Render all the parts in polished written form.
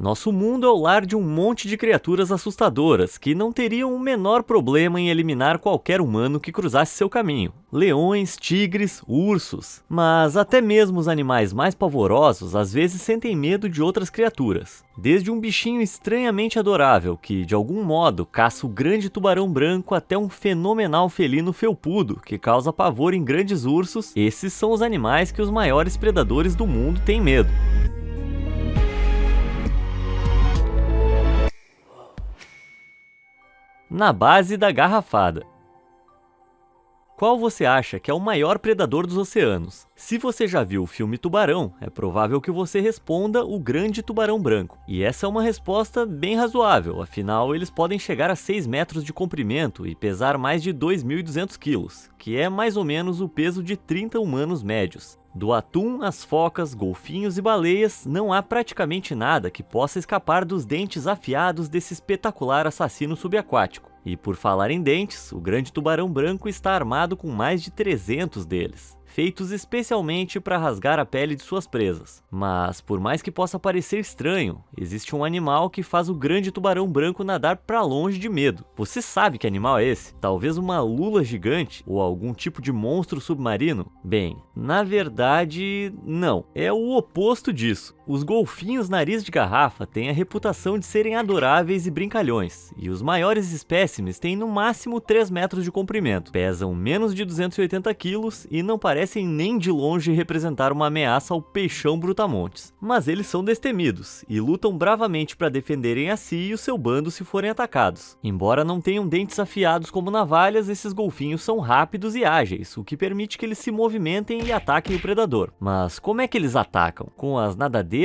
Nosso mundo é o lar de um monte de criaturas assustadoras que não teriam o menor problema em eliminar qualquer humano que cruzasse seu caminho. Leões, tigres, ursos. Mas até mesmo os animais mais pavorosos às vezes sentem medo de outras criaturas. Desde um bichinho estranhamente adorável que, de algum modo, caça o grande tubarão branco até um fenomenal felino felpudo que causa pavor em grandes ursos, esses são os animais que os maiores predadores do mundo têm medo. Na base da garrafada. Qual você acha que é o maior predador dos oceanos? Se você já viu o filme Tubarão, é provável que você responda o grande tubarão branco. E essa é uma resposta bem razoável, afinal eles podem chegar a 6 metros de comprimento e pesar mais de 2.200 quilos, que é mais ou menos o peso de 30 humanos médios. Do atum às focas, golfinhos e baleias, não há praticamente nada que possa escapar dos dentes afiados desse espetacular assassino subaquático. E por falar em dentes, o grande tubarão branco está armado com mais de 300 deles, feitos especialmente para rasgar a pele de suas presas. Mas, por mais que possa parecer estranho, existe um animal que faz o grande tubarão branco nadar para longe de medo. Você sabe que animal é esse? Talvez uma lula gigante ou algum tipo de monstro submarino? Bem, na verdade, não. É o oposto disso. Os golfinhos nariz de garrafa têm a reputação de serem adoráveis e brincalhões, e os maiores espécimes têm no máximo 3 metros de comprimento, pesam menos de 280 quilos e não parecem nem de longe representar uma ameaça ao peixão brutamontes. Mas eles são destemidos e lutam bravamente para defenderem a si e o seu bando se forem atacados. Embora não tenham dentes afiados como navalhas, esses golfinhos são rápidos e ágeis, o que permite que eles se movimentem e ataquem o predador. Mas como é que eles atacam? Com as nadadeiras?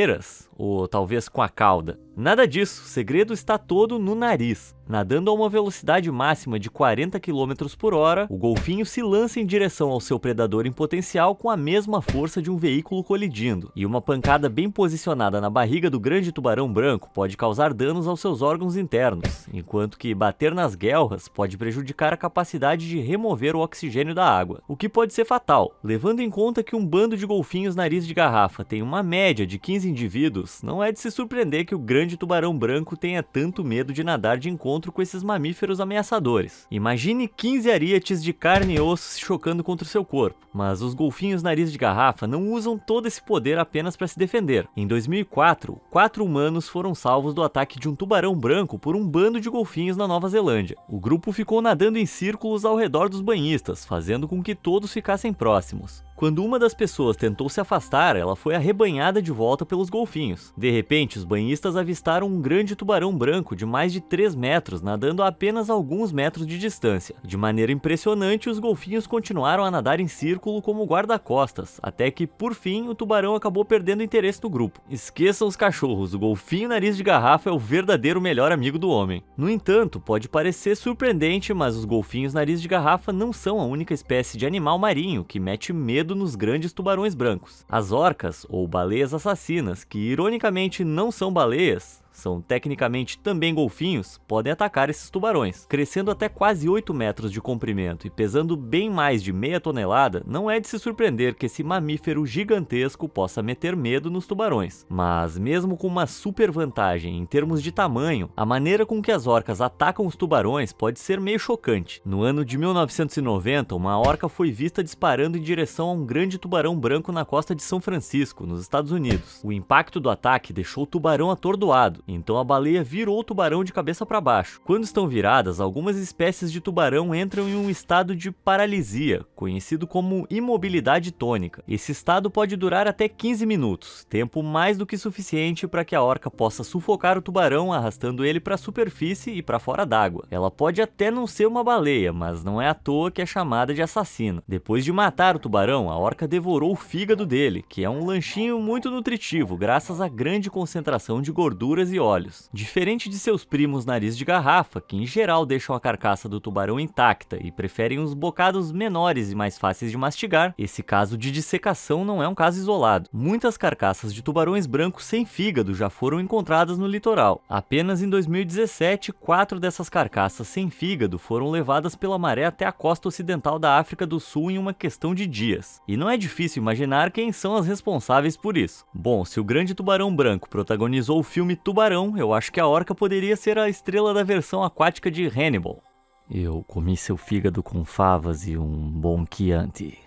Ou talvez com a cauda? Nada disso, o segredo está todo no nariz. Nadando a uma velocidade máxima de 40 km por hora, o golfinho se lança em direção ao seu predador em potencial com a mesma força de um veículo colidindo, e uma pancada bem posicionada na barriga do grande tubarão branco pode causar danos aos seus órgãos internos, enquanto que bater nas guelras pode prejudicar a capacidade de remover o oxigênio da água, o que pode ser fatal. Levando em conta que um bando de golfinhos nariz de garrafa tem uma média de 15 indivíduos, não é de se surpreender que o grande tubarão branco tenha tanto medo de nadar de encontro com esses mamíferos ameaçadores. Imagine 15 arietes de carne e osso se chocando contra o seu corpo, mas os golfinhos nariz de garrafa não usam todo esse poder apenas para se defender. Em 2004, 4 humanos foram salvos do ataque de um tubarão branco por um bando de golfinhos na Nova Zelândia. O grupo ficou nadando em círculos ao redor dos banhistas, fazendo com que todos ficassem próximos. Quando uma das pessoas tentou se afastar, ela foi arrebanhada de volta pelos golfinhos. De repente, os banhistas avistaram um grande tubarão branco de mais de 3 metros nadando a apenas alguns metros de distância. De maneira impressionante, os golfinhos continuaram a nadar em círculo como guarda-costas, até que, por fim, o tubarão acabou perdendo interesse no grupo. Esqueçam os cachorros, o golfinho nariz de garrafa é o verdadeiro melhor amigo do homem. No entanto, pode parecer surpreendente, mas os golfinhos nariz de garrafa não são a única espécie de animal marinho que mete medo nos grandes tubarões brancos. As orcas, ou baleias assassinas, que ironicamente não são baleias, são tecnicamente também golfinhos, podem atacar esses tubarões. Crescendo até quase 8 metros de comprimento e pesando bem mais de meia tonelada, não é de se surpreender que esse mamífero gigantesco possa meter medo nos tubarões. Mas mesmo com uma super vantagem em termos de tamanho, a maneira com que as orcas atacam os tubarões pode ser meio chocante. No ano de 1990, uma orca foi vista disparando em direção a um grande tubarão branco na costa de São Francisco, nos Estados Unidos. O impacto do ataque deixou o tubarão atordoado, então a baleia virou o tubarão de cabeça para baixo. Quando estão viradas, algumas espécies de tubarão entram em um estado de paralisia, conhecido como imobilidade tônica. Esse estado pode durar até 15 minutos, tempo mais do que suficiente para que a orca possa sufocar o tubarão, arrastando ele para a superfície e para fora d'água. Ela pode até não ser uma baleia, mas não é à toa que é chamada de assassina. Depois de matar o tubarão, a orca devorou o fígado dele, que é um lanchinho muito nutritivo, graças à grande concentração de gorduras e óleos. Diferente de seus primos nariz de garrafa, que em geral deixam a carcaça do tubarão intacta e preferem os bocados menores e mais fáceis de mastigar, esse caso de dissecação não é um caso isolado. Muitas carcaças de tubarões brancos sem fígado já foram encontradas no litoral. Apenas em 2017, 4 dessas carcaças sem fígado foram levadas pela maré até a costa ocidental da África do Sul em uma questão de dias. E não é difícil imaginar quem são as responsáveis por isso. Bom, se o grande tubarão branco protagonizou o filme Tubarão, tubarão, eu acho que a orca poderia ser a estrela da versão aquática de Hannibal. Eu comi seu fígado com favas e um bom Chianti.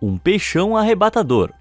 Um peixão arrebatador.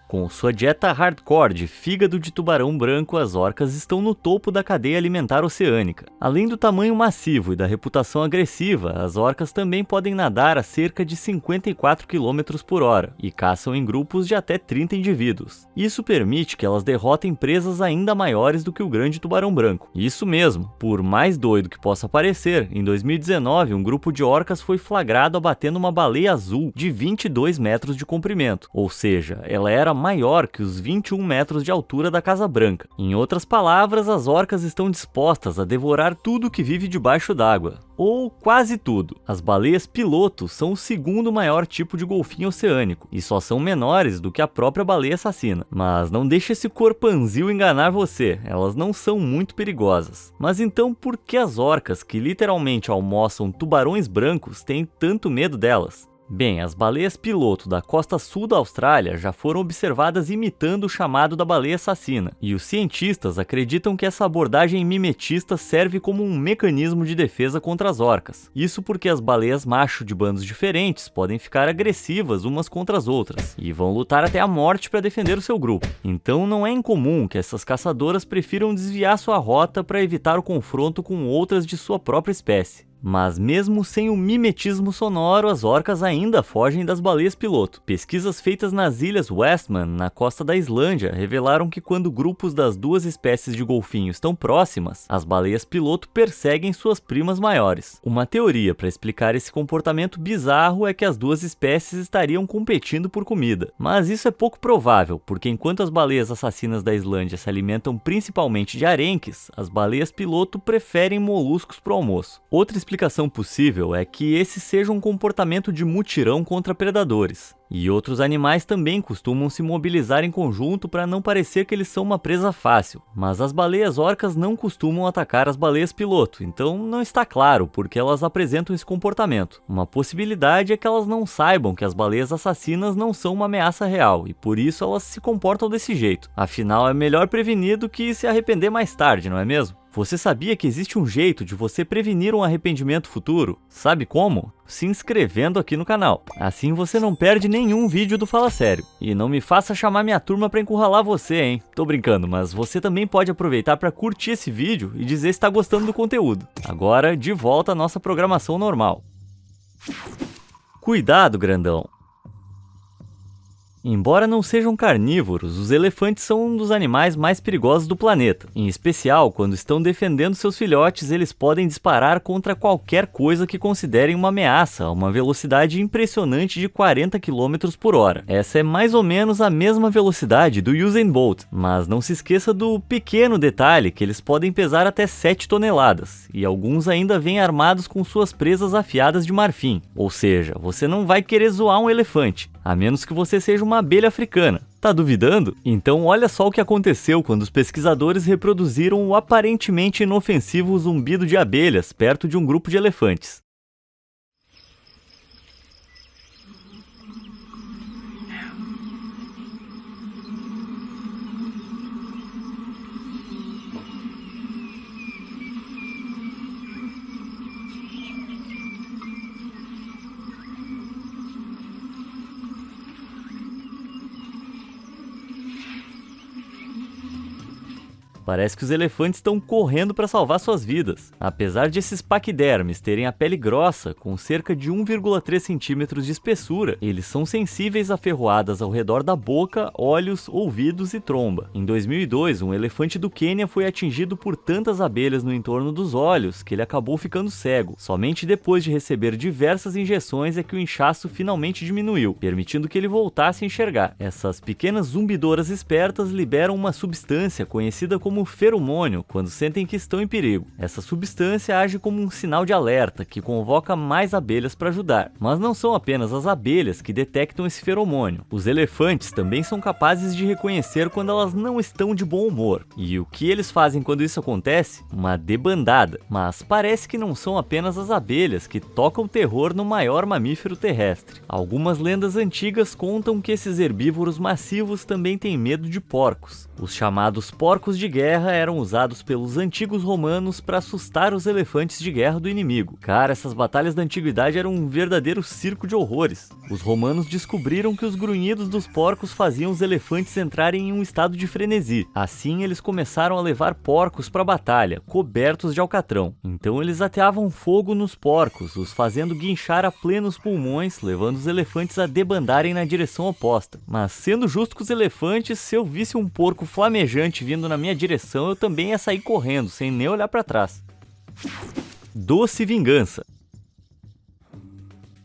Com sua dieta hardcore de fígado de tubarão branco, as orcas estão no topo da cadeia alimentar oceânica. Além do tamanho massivo e da reputação agressiva, as orcas também podem nadar a cerca de 54 km por hora e caçam em grupos de até 30 indivíduos. Isso permite que elas derrotem presas ainda maiores do que o grande tubarão branco. Isso mesmo, por mais doido que possa parecer, em 2019 um grupo de orcas foi flagrado abatendo uma baleia azul de 22 metros de comprimento, ou seja, ela era maior que os 21 metros de altura da Casa Branca. Em outras palavras, as orcas estão dispostas a devorar tudo que vive debaixo d'água. Ou quase tudo. As baleias piloto são o segundo maior tipo de golfinho oceânico, e só são menores do que a própria baleia assassina. Mas não deixe esse corpanzil enganar você, elas não são muito perigosas. Mas então por que as orcas, que literalmente almoçam tubarões brancos, têm tanto medo delas? Bem, as baleias piloto da costa sul da Austrália já foram observadas imitando o chamado da baleia assassina, e os cientistas acreditam que essa abordagem mimetista serve como um mecanismo de defesa contra as orcas. Isso porque as baleias macho de bandos diferentes podem ficar agressivas umas contra as outras, e vão lutar até a morte para defender o seu grupo. Então não é incomum que essas caçadoras prefiram desviar sua rota para evitar o confronto com outras de sua própria espécie. Mas mesmo sem o mimetismo sonoro, as orcas ainda fogem das baleias piloto. Pesquisas feitas nas ilhas Westman, na costa da Islândia, revelaram que quando grupos das duas espécies de golfinho estão próximas, as baleias piloto perseguem suas primas maiores. Uma teoria para explicar esse comportamento bizarro é que as duas espécies estariam competindo por comida. Mas isso é pouco provável, porque enquanto as baleias assassinas da Islândia se alimentam principalmente de arenques, as baleias piloto preferem moluscos para o almoço. Outra explicação possível é que esse seja um comportamento de mutirão contra predadores. E outros animais também costumam se mobilizar em conjunto para não parecer que eles são uma presa fácil. Mas as baleias orcas não costumam atacar as baleias piloto, então não está claro por que elas apresentam esse comportamento. Uma possibilidade é que elas não saibam que as baleias assassinas não são uma ameaça real, e por isso elas se comportam desse jeito. Afinal, é melhor prevenir do que se arrepender mais tarde, não é mesmo? Você sabia que existe um jeito de você prevenir um arrependimento futuro? Sabe como? Se inscrevendo aqui no canal. Assim você não perde nenhum vídeo do Fala Sério. E não me faça chamar minha turma pra encurralar você, hein? Tô brincando, mas você também pode aproveitar pra curtir esse vídeo e dizer se tá gostando do conteúdo. Agora, de volta à nossa programação normal. Cuidado, grandão! Embora não sejam carnívoros, os elefantes são um dos animais mais perigosos do planeta. Em especial, quando estão defendendo seus filhotes, eles podem disparar contra qualquer coisa que considerem uma ameaça a uma velocidade impressionante de 40 km por hora. Essa é mais ou menos a mesma velocidade do Usain Bolt, mas não se esqueça do pequeno detalhe que eles podem pesar até 7 toneladas, e alguns ainda vêm armados com suas presas afiadas de marfim. Ou seja, você não vai querer zoar um elefante, a menos que você seja uma abelha africana. Tá duvidando? Então olha só o que aconteceu quando os pesquisadores reproduziram o aparentemente inofensivo zumbido de abelhas perto de um grupo de elefantes. Parece que os elefantes estão correndo para salvar suas vidas. Apesar de esses paquidermes terem a pele grossa, com cerca de 1,3 centímetros de espessura, eles são sensíveis a ferroadas ao redor da boca, olhos, ouvidos e tromba. Em 2002, um elefante do Quênia foi atingido por tantas abelhas no entorno dos olhos que ele acabou ficando cego. Somente depois de receber diversas injeções é que o inchaço finalmente diminuiu, permitindo que ele voltasse a enxergar. Essas pequenas zumbidoras espertas liberam uma substância conhecida como como feromônio quando sentem que estão em perigo. Essa substância age como um sinal de alerta que convoca mais abelhas para ajudar. Mas não são apenas as abelhas que detectam esse feromônio. Os elefantes também são capazes de reconhecer quando elas não estão de bom humor. E o que eles fazem quando isso acontece? Uma debandada. Mas parece que não são apenas as abelhas que tocam terror no maior mamífero terrestre. Algumas lendas antigas contam que esses herbívoros massivos também têm medo de porcos. Os chamados porcos de guerra eram usados pelos antigos romanos para assustar os elefantes de guerra do inimigo. Cara, essas batalhas da antiguidade eram um verdadeiro circo de horrores. Os romanos descobriram que os grunhidos dos porcos faziam os elefantes entrarem em um estado de frenesi. Assim, eles começaram a levar porcos para a batalha, cobertos de alcatrão. Então eles ateavam fogo nos porcos, os fazendo guinchar a plenos pulmões, levando os elefantes a debandarem na direção oposta. Mas sendo justo com os elefantes, se eu visse um porco flamejante vindo na minha direção, eu também ia sair correndo, sem nem olhar para trás. Doce vingança.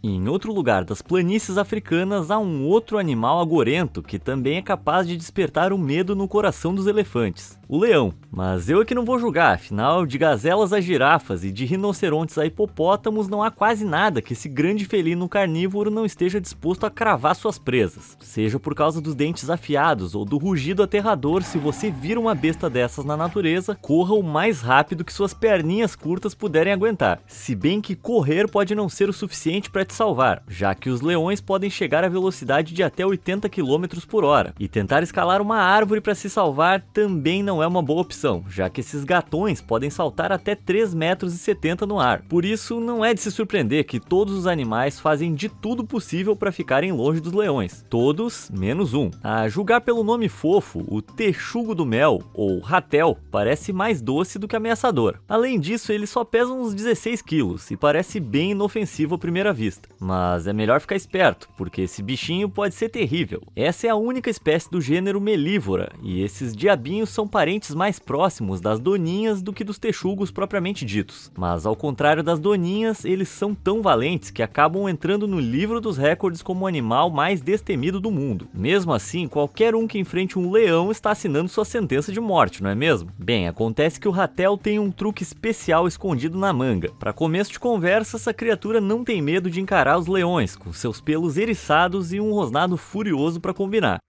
Em outro lugar das planícies africanas há um outro animal agorento que também é capaz de despertar o medo no coração dos elefantes, o leão. Mas eu é que não vou julgar, afinal, de gazelas a girafas e de rinocerontes a hipopótamos não há quase nada que esse grande felino carnívoro não esteja disposto a cravar suas presas. Seja por causa dos dentes afiados ou do rugido aterrador, se você vir uma besta dessas na natureza, corra o mais rápido que suas perninhas curtas puderem aguentar. Se bem que correr pode não ser o suficiente para te salvar, já que os leões podem chegar a velocidade de até 80 km por hora, e tentar escalar uma árvore para se salvar também não é uma boa opção, já que esses gatões podem saltar até 3,70 metros no ar. Por isso, não é de se surpreender que todos os animais fazem de tudo possível para ficarem longe dos leões. Todos, menos um. A julgar pelo nome fofo, o texugo do mel, ou ratel, parece mais doce do que ameaçador. Além disso, ele só pesa uns 16 quilos e parece bem inofensivo à primeira vista. Mas é melhor ficar esperto, porque esse bichinho pode ser terrível. Essa é a única espécie do gênero Mellivora, e esses diabinhos são parentes mais próximos das doninhas do que dos texugos propriamente ditos. Mas ao contrário das doninhas, eles são tão valentes que acabam entrando no livro dos recordes como o animal mais destemido do mundo. Mesmo assim, qualquer um que enfrente um leão está assinando sua sentença de morte, não é mesmo? Bem, acontece que o ratel tem um truque especial escondido na manga. Para começo de conversa, essa criatura não tem medo de encarar os leões, com seus pelos eriçados e um rosnado furioso para combinar.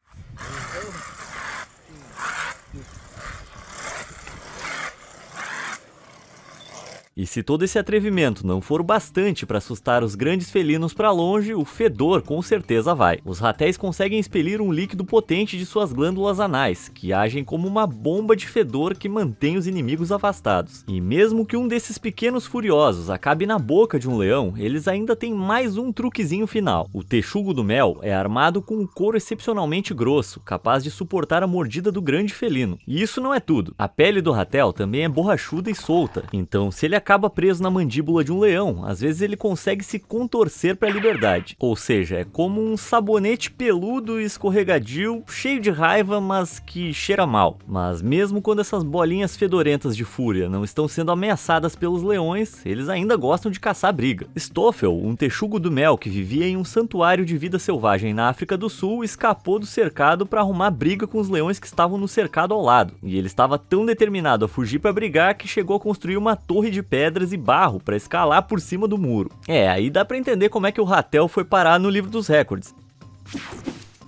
E se todo esse atrevimento não for bastante para assustar os grandes felinos para longe, o fedor com certeza vai. Os ratéis conseguem expelir um líquido potente de suas glândulas anais, que agem como uma bomba de fedor que mantém os inimigos afastados. E mesmo que um desses pequenos furiosos acabe na boca de um leão, eles ainda têm mais um truquezinho final. O texugo do mel é armado com um couro excepcionalmente grosso, capaz de suportar a mordida do grande felino. E isso não é tudo. A pele do ratel também é borrachuda e solta, então se ele acaba preso na mandíbula de um leão, às vezes ele consegue se contorcer para a liberdade. Ou seja, é como um sabonete peludo e escorregadio, cheio de raiva, mas que cheira mal. Mas mesmo quando essas bolinhas fedorentas de fúria não estão sendo ameaçadas pelos leões, eles ainda gostam de caçar briga. Stoffel, um texugo do mel que vivia em um santuário de vida selvagem na África do Sul, escapou do cercado para arrumar briga com os leões que estavam no cercado ao lado. E ele estava tão determinado a fugir para brigar que chegou a construir uma torre de pedras e barro para escalar por cima do muro. Aí dá para entender como é que o ratel foi parar no livro dos recordes.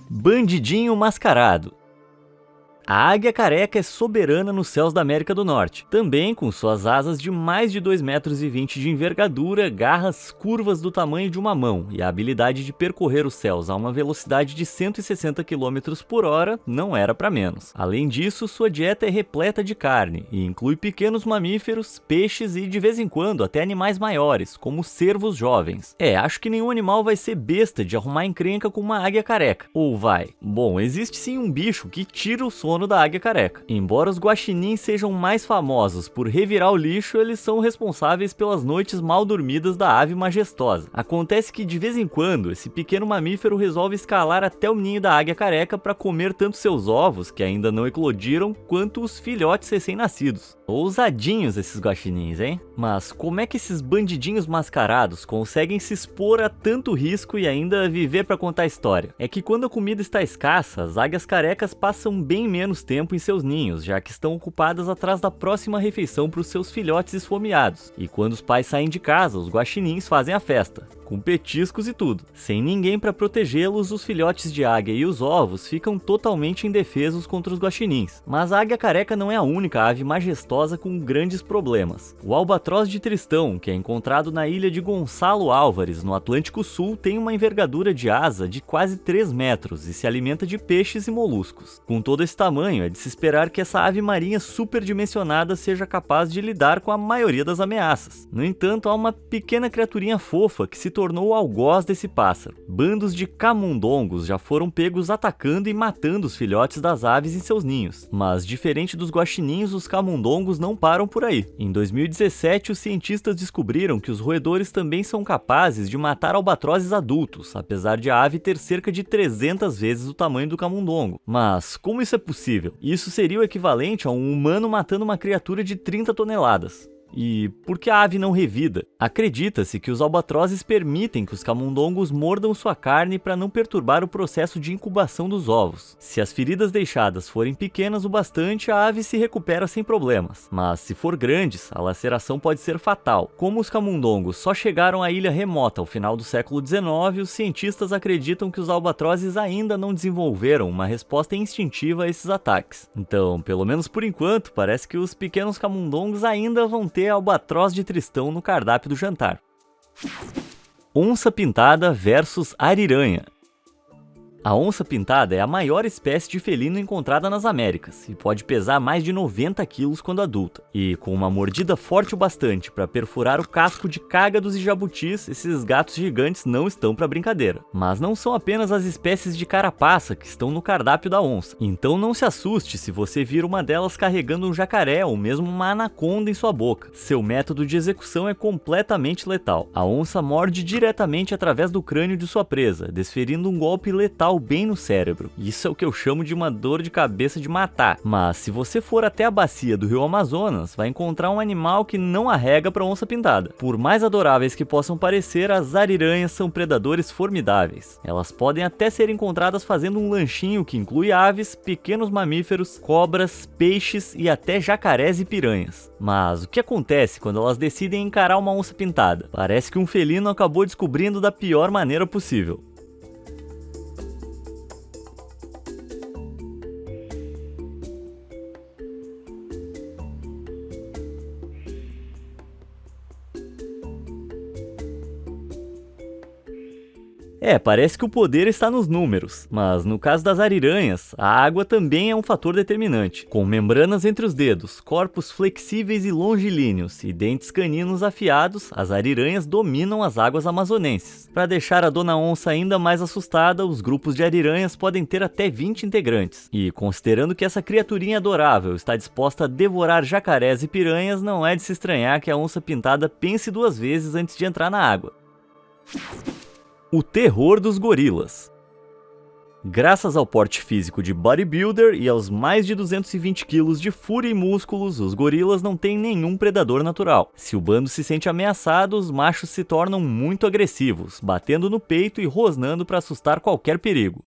Bandidinho mascarado. A águia careca é soberana nos céus da América do Norte, também com suas asas de mais de 2,20 metros de envergadura, garras curvas do tamanho de uma mão e a habilidade de percorrer os céus a uma velocidade de 160 km por hora não era para menos. Além disso, sua dieta é repleta de carne e inclui pequenos mamíferos, peixes e de vez em quando até animais maiores, como cervos jovens. Acho que nenhum animal vai ser besta de arrumar encrenca com uma águia careca. Ou vai? Bom, existe sim um bicho que tira o sono da águia careca. Embora os guaxinins sejam mais famosos por revirar o lixo, eles são responsáveis pelas noites mal dormidas da ave majestosa. Acontece que de vez em quando, esse pequeno mamífero resolve escalar até o ninho da águia careca para comer tanto seus ovos, que ainda não eclodiram, quanto os filhotes recém-nascidos. Ousadinhos esses guaxinins, hein? Mas como é que esses bandidinhos mascarados conseguem se expor a tanto risco e ainda viver para contar a história? É que quando a comida está escassa, as águias carecas passam bem menos menos tempo em seus ninhos, já que estão ocupadas atrás da próxima refeição para os seus filhotes esfomeados. E quando os pais saem de casa, os guaxinins fazem a festa, com petiscos e tudo. Sem ninguém para protegê-los, os filhotes de águia e os ovos ficam totalmente indefesos contra os guaxinins. Mas a águia careca não é a única ave majestosa com grandes problemas. O albatroz de Tristão, que é encontrado na ilha de Gonçalo Álvares, no Atlântico Sul, tem uma envergadura de asa de quase 3 metros e se alimenta de peixes e moluscos. Com todo esse tamanho, é de se esperar que essa ave marinha superdimensionada seja capaz de lidar com a maioria das ameaças. No entanto, há uma pequena criaturinha fofa que se tornou o algoz desse pássaro. Bandos de camundongos já foram pegos atacando e matando os filhotes das aves em seus ninhos. Mas, diferente dos guaxinins, os camundongos não param por aí. Em 2017, os cientistas descobriram que os roedores também são capazes de matar albatrozes adultos, apesar de a ave ter cerca de 300 vezes o tamanho do camundongo. Mas como isso é possível? Isso seria o equivalente a um humano matando uma criatura de 30 toneladas. E por que a ave não revida? Acredita-se que os albatrozes permitem que os camundongos mordam sua carne para não perturbar o processo de incubação dos ovos. Se as feridas deixadas forem pequenas o bastante, a ave se recupera sem problemas. Mas se for grandes, a laceração pode ser fatal. Como os camundongos só chegaram à ilha remota ao final do século XIX, os cientistas acreditam que os albatrozes ainda não desenvolveram uma resposta instintiva a esses ataques. Então, pelo menos por enquanto, parece que os pequenos camundongos ainda vão ter albatroz de Tristão no cardápio do jantar. Onça pintada versus ariranha. A onça pintada é a maior espécie de felino encontrada nas Américas e pode pesar mais de 90 quilos quando adulta. E com uma mordida forte o bastante para perfurar o casco de cágados e jabutis, esses gatos gigantes não estão para brincadeira. Mas não são apenas as espécies de carapaça que estão no cardápio da onça. Então não se assuste se você vir uma delas carregando um jacaré ou mesmo uma anaconda em sua boca. Seu método de execução é completamente letal. A onça morde diretamente através do crânio de sua presa, desferindo um golpe letal bem no cérebro. Isso é o que eu chamo de uma dor de cabeça de matar. Mas se você for até a bacia do rio Amazonas, vai encontrar um animal que não arrega para onça pintada. Por mais adoráveis que possam parecer, as ariranhas são predadores formidáveis. Elas podem até ser encontradas fazendo um lanchinho que inclui aves, pequenos mamíferos, cobras, peixes e até jacarés e piranhas. Mas o que acontece quando elas decidem encarar uma onça pintada? Parece que um felino acabou descobrindo da pior maneira possível. Parece que o poder está nos números, mas no caso das ariranhas, a água também é um fator determinante. Com membranas entre os dedos, corpos flexíveis e longilíneos e dentes caninos afiados, as ariranhas dominam as águas amazonenses. Para deixar a dona onça ainda mais assustada, os grupos de ariranhas podem ter até 20 integrantes. E considerando que essa criaturinha adorável está disposta a devorar jacarés e piranhas, não é de se estranhar que a onça pintada pense 2 vezes antes de entrar na água. O terror dos gorilas. Graças ao porte físico de bodybuilder e aos mais de 220 quilos de fúria e músculos, os gorilas não têm nenhum predador natural. Se o bando se sente ameaçado, os machos se tornam muito agressivos, batendo no peito e rosnando para assustar qualquer perigo.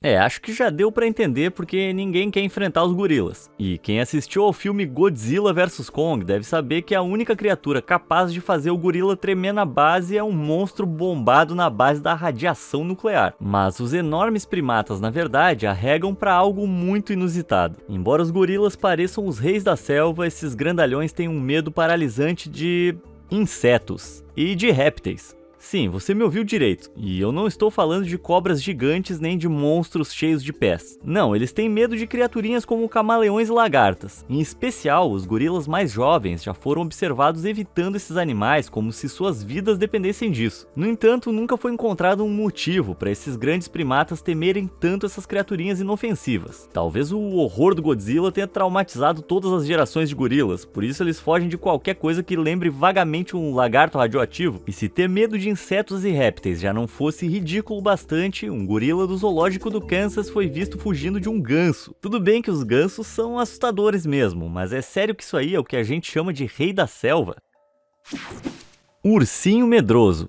Acho que já deu pra entender porque ninguém quer enfrentar os gorilas. E quem assistiu ao filme Godzilla vs Kong deve saber que a única criatura capaz de fazer o gorila tremer na base é um monstro bombado na base da radiação nuclear. Mas os enormes primatas, na verdade, arregam pra algo muito inusitado. Embora os gorilas pareçam os reis da selva, esses grandalhões têm um medo paralisante de insetos e de répteis. Sim, você me ouviu direito. E eu não estou falando de cobras gigantes nem de monstros cheios de pés. Não, eles têm medo de criaturinhas como camaleões e lagartas. Em especial, os gorilas mais jovens já foram observados evitando esses animais como se suas vidas dependessem disso. No entanto, nunca foi encontrado um motivo para esses grandes primatas temerem tanto essas criaturinhas inofensivas. Talvez o horror do Godzilla tenha traumatizado todas as gerações de gorilas, por isso eles fogem de qualquer coisa que lembre vagamente um lagarto radioativo. E se ter medo de insetos e répteis já não fosse ridículo bastante, um gorila do zoológico do Kansas foi visto fugindo de um ganso. Tudo bem que os gansos são assustadores mesmo, mas é sério que isso aí é o que a gente chama de rei da selva? Ursinho medroso.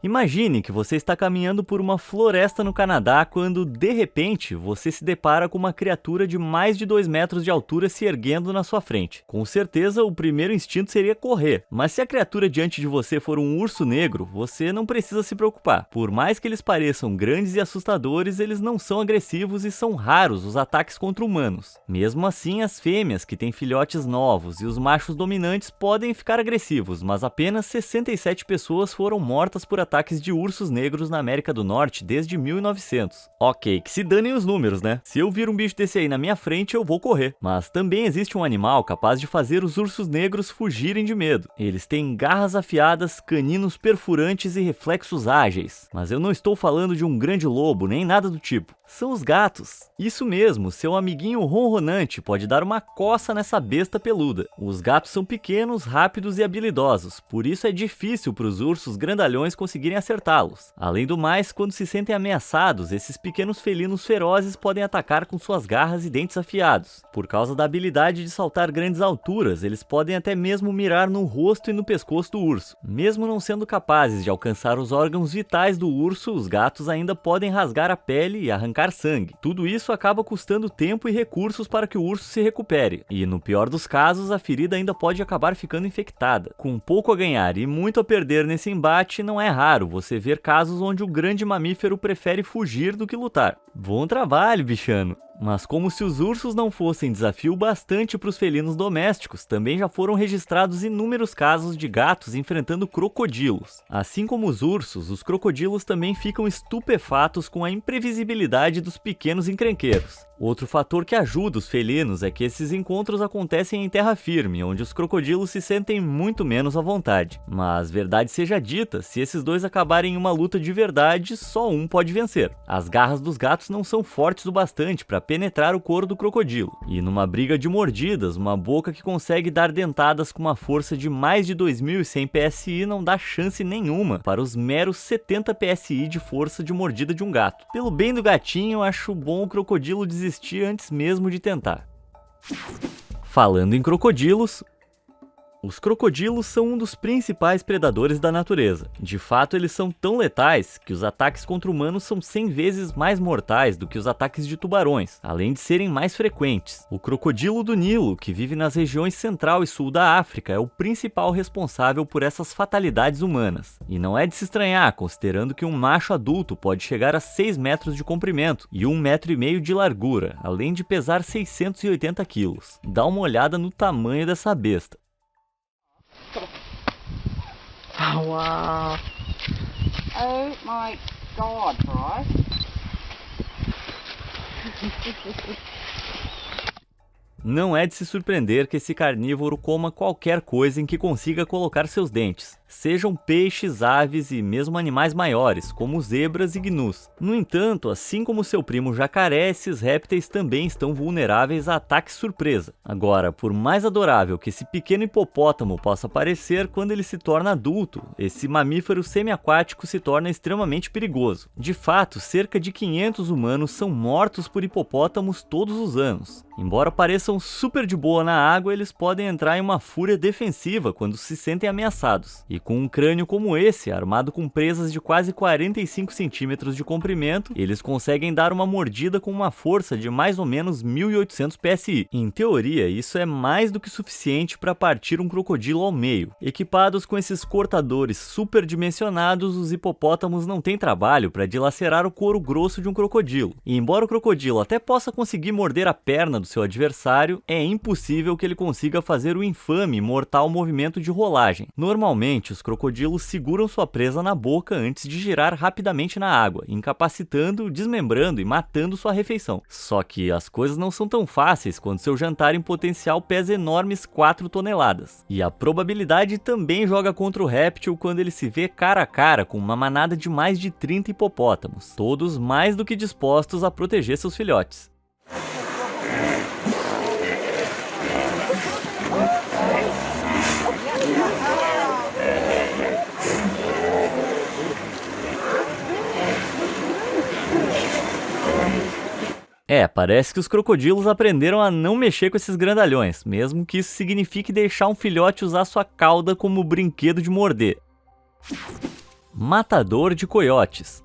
Imagine que você está caminhando por uma floresta no Canadá quando, de repente, você se depara com uma criatura de mais de 2 metros de altura se erguendo na sua frente. Com certeza, o primeiro instinto seria correr, mas se a criatura diante de você for um urso negro, você não precisa se preocupar. Por mais que eles pareçam grandes e assustadores, eles não são agressivos e são raros os ataques contra humanos. Mesmo assim, as fêmeas que têm filhotes novos e os machos dominantes podem ficar agressivos, mas apenas 67 pessoas foram mortas por ataques de ursos negros na América do Norte desde 1900. Ok, que se danem os números, né? Se eu vir um bicho desse aí na minha frente, eu vou correr. Mas também existe um animal capaz de fazer os ursos negros fugirem de medo. Eles têm garras afiadas, caninos perfurantes e reflexos ágeis. Mas eu não estou falando de um grande lobo, nem nada do tipo. São os gatos. Isso mesmo, seu amiguinho ronronante pode dar uma coça nessa besta peluda. Os gatos são pequenos, rápidos e habilidosos, por isso é difícil para os ursos grandalhões conseguirem acertá-los. Além do mais, quando se sentem ameaçados, esses pequenos felinos ferozes podem atacar com suas garras e dentes afiados. Por causa da habilidade de saltar grandes alturas, eles podem até mesmo mirar no rosto e no pescoço do urso. Mesmo não sendo capazes de alcançar os órgãos vitais do urso, os gatos ainda podem rasgar a pele e arrancar sangue. Tudo isso acaba custando tempo e recursos para que o urso se recupere, e no pior dos casos, a ferida ainda pode acabar ficando infectada. Com pouco a ganhar e muito a perder nesse embate, não é raro você ver casos onde o grande mamífero prefere fugir do que lutar. Bom trabalho, bichano! Mas como se os ursos não fossem desafio bastante para os felinos domésticos, também já foram registrados inúmeros casos de gatos enfrentando crocodilos. Assim como os ursos, os crocodilos também ficam estupefatos com a imprevisibilidade dos pequenos encrenqueiros. Outro fator que ajuda os felinos é que esses encontros acontecem em terra firme, onde os crocodilos se sentem muito menos à vontade. Mas, verdade seja dita, se esses dois acabarem em uma luta de verdade, só um pode vencer. As garras dos gatos não são fortes o bastante para penetrar o couro do crocodilo. E numa briga de mordidas, uma boca que consegue dar dentadas com uma força de mais de 2.100 PSI não dá chance nenhuma para os meros 70 PSI de força de mordida de um gato. Pelo bem do gatinho, eu acho bom o crocodilo desistir antes mesmo de tentar. Falando em crocodilos, os crocodilos são um dos principais predadores da natureza. De fato, eles são tão letais que os ataques contra humanos são 100 vezes mais mortais do que os ataques de tubarões, além de serem mais frequentes. O crocodilo do Nilo, que vive nas regiões central e sul da África, é o principal responsável por essas fatalidades humanas. E não é de se estranhar, considerando que um macho adulto pode chegar a 6 metros de comprimento e 1,5 metro de largura, além de pesar 680 quilos. Dá uma olhada no tamanho dessa besta. Oh, wow. Oh my God, Bryce. Não é de se surpreender que esse carnívoro coma qualquer coisa em que consiga colocar seus dentes, sejam peixes, aves e mesmo animais maiores, como zebras e gnus. No entanto, assim como seu primo jacaré, esses répteis também estão vulneráveis a ataques surpresa. Agora, por mais adorável que esse pequeno hipopótamo possa parecer, quando ele se torna adulto, esse mamífero semiaquático se torna extremamente perigoso. De fato, cerca de 500 humanos são mortos por hipopótamos todos os anos. Embora pareçam super de boa na água, eles podem entrar em uma fúria defensiva quando se sentem ameaçados. E com um crânio como esse, armado com presas de quase 45 centímetros de comprimento, eles conseguem dar uma mordida com uma força de mais ou menos 1.800 PSI. Em teoria, isso é mais do que suficiente para partir um crocodilo ao meio. Equipados com esses cortadores superdimensionados, os hipopótamos não têm trabalho para dilacerar o couro grosso de um crocodilo. E embora o crocodilo até possa conseguir morder a perna do seu adversário, é impossível que ele consiga fazer o infame e mortal movimento de rolagem. Normalmente, os crocodilos seguram sua presa na boca antes de girar rapidamente na água, incapacitando, desmembrando e matando sua refeição. Só que as coisas não são tão fáceis quando seu jantar em potencial pesa enormes 4 toneladas. E a probabilidade também joga contra o réptil quando ele se vê cara a cara com uma manada de mais de 30 hipopótamos, todos mais do que dispostos a proteger seus filhotes. Parece que os crocodilos aprenderam a não mexer com esses grandalhões, mesmo que isso signifique deixar um filhote usar sua cauda como brinquedo de morder. Matador de coiotes.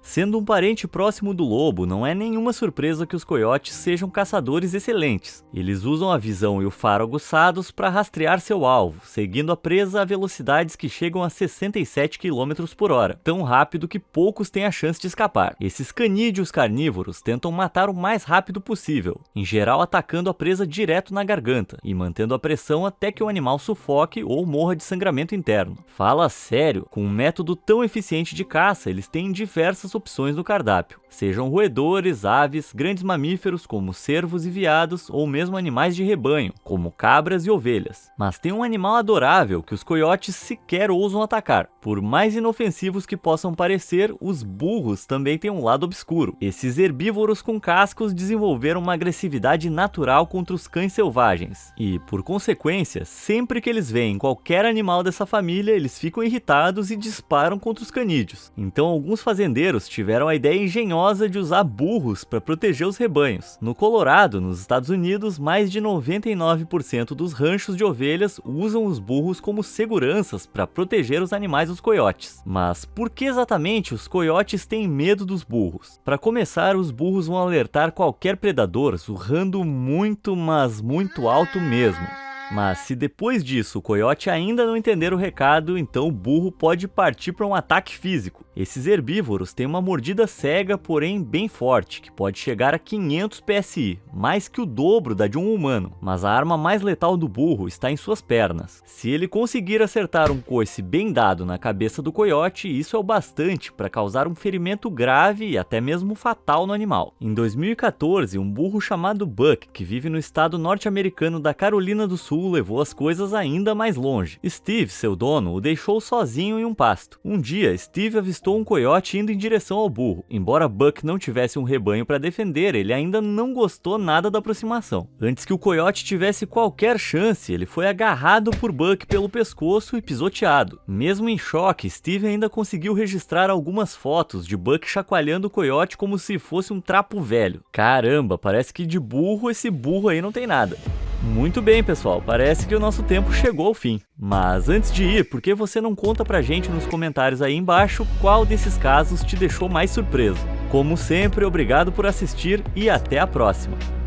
Sendo um parente próximo do lobo, não é nenhuma surpresa que os coiotes sejam caçadores excelentes. Eles usam a visão e o faro aguçados para rastrear seu alvo, seguindo a presa a velocidades que chegam a 67 km por hora, tão rápido que poucos têm a chance de escapar. Esses canídeos carnívoros tentam matar o mais rápido possível, em geral atacando a presa direto na garganta e mantendo a pressão até que o animal sufoque ou morra de sangramento interno. Fala sério, com um método tão eficiente de caça, eles têm diversas opções no cardápio, sejam roedores, aves, grandes mamíferos como cervos e veados ou mesmo animais de rebanho, como cabras e ovelhas. Mas tem um animal adorável que os coiotes sequer ousam atacar. Por mais inofensivos que possam parecer, os burros também têm um lado obscuro. Esses herbívoros com cascos desenvolveram uma agressividade natural contra os cães selvagens e, por consequência, sempre que eles veem qualquer animal dessa família, eles ficam irritados e disparam contra os canídeos. Então alguns fazendeiros tiveram a ideia engenhosa de usar burros para proteger os rebanhos. No Colorado, nos Estados Unidos, mais de 99% dos ranchos de ovelhas usam os burros como seguranças para proteger os animais dos coiotes. Mas por que exatamente os coiotes têm medo dos burros? Para começar, os burros vão alertar qualquer predador urrando muito, mas muito alto mesmo. Mas se depois disso o coiote ainda não entender o recado, então o burro pode partir para um ataque físico. Esses herbívoros têm uma mordida cega, porém bem forte, que pode chegar a 500 PSI, mais que o dobro da de um humano. Mas a arma mais letal do burro está em suas pernas. Se ele conseguir acertar um coice bem dado na cabeça do coiote, isso é o bastante para causar um ferimento grave e até mesmo fatal no animal. Em 2014, um burro chamado Buck, que vive no estado norte-americano da Carolina do Sul, levou as coisas ainda mais longe. Steve, seu dono, o deixou sozinho em um pasto. Um dia, Steve avistou um coiote indo em direção ao burro. Embora Buck não tivesse um rebanho para defender, ele ainda não gostou nada da aproximação. Antes que o coiote tivesse qualquer chance, ele foi agarrado por Buck pelo pescoço e pisoteado. Mesmo em choque, Steve ainda conseguiu registrar algumas fotos de Buck chacoalhando o coiote como se fosse um trapo velho. Caramba, parece que de burro esse burro aí não tem nada. Muito bem, pessoal, parece que o nosso tempo chegou ao fim. Mas antes de ir, por que você não conta pra gente nos comentários aí embaixo qual desses casos te deixou mais surpreso? Como sempre, obrigado por assistir e até a próxima!